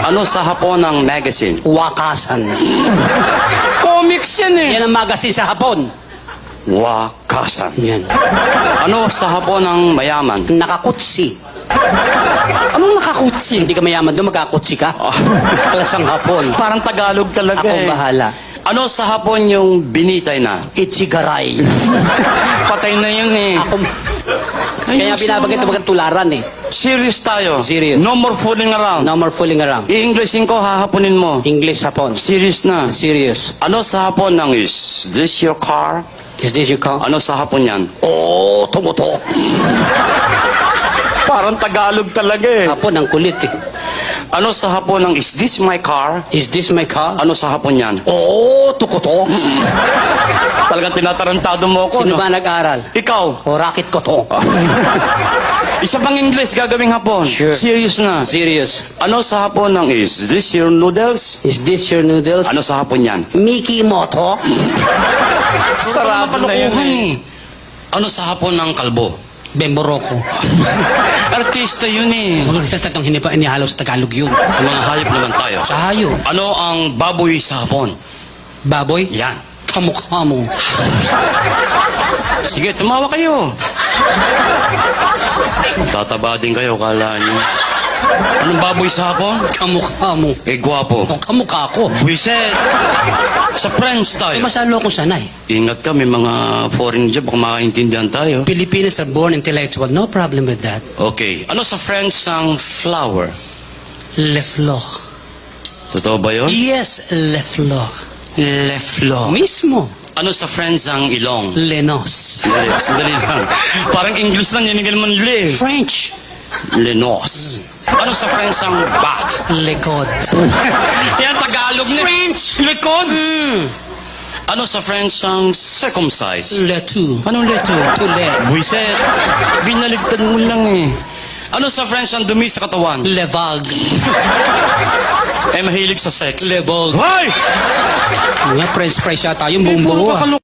Ano sa Hapon ang magazine? Wakasan. Comics yan eh. Yan ang magazine sa Hapon. Wakasan. Yan. Ano sa Hapon ang mayaman? Nakakutsi. Anong nakakutsi? Hindi ka mayaman doon, magkakutsi ka. Plus ang Hapon. Parang Tagalog talaga Akong bahala. Ano sa Hapon yung binitay na? Ichigaray. Patay na yun eh. Kaya binabanggit ito tularan eh. Serious tayo. Serious. No more fooling around. No more fooling around. I-Englishin ko, hahaponin mo. English Hapon. Serious na. Serious. Ano sa Hapon ng is this your car? Is this your car? Ano sa Hapon yan? Oh, tumuto. Parang Tagalog talaga eh. Hapon, ang kulit eh. Ano sa Hapon ng is this my car? Is this my car? Ano sa Hapon yan? Oh, tukuto. Talagang tinatarantado mo ako, Sino no? ba nag-aral? Ikaw. O, racket ko to. Isa pang English gagawing Hapon. Sure. Serious na. Serious. Ano sa Hapon ng is this your noodles? Is this your noodles? Ano sa Hapon yan? Mickey Moto? Sarado na yun eh. Ano sa Hapon ng kalbo? Bemboroko. Artista yun eh. Mga salita itong inihalo sa Tagalog yun. Sa mga hayop naman tayo. Sa hayo. Ano ang baboy sa Hapon? Baboy? Yan. Kamukha mo. Sige, tumawa kayo. Tataba din kayo, kala nyo. Anong baboy sa Hapon? Kamukha mo. Eh, gwapo. O, kamukha ko. Buiset. Sa French Ay, tayo. masalo akong sanay. Ingat ka, may mga foreign job, baka makaintindihan tayo. Filipinos are born intellectual. No problem with that. Okay. Ano sa French ang flower? Le fleur. Totoo ba yun? Yes, le fleur. Le fleur. Mismo. Ano sa French ang ilong? Lenos. Sandali lang. Parang English lang, yan naman le. French. Lenos. Ano sa French ang back? Lekod. Yan, Tagalog na. French. Likod. Ano sa French ang circumcise? Le tout. Anong leto? Tule. Buiset. Binaligtad mo lang eh. Ano sa French ang dumi sa katawan? Le vague. Eh, mahilig sa sex. Le vague. Hoy! Nga, French fries yata yung buong Puro buo. kakalo-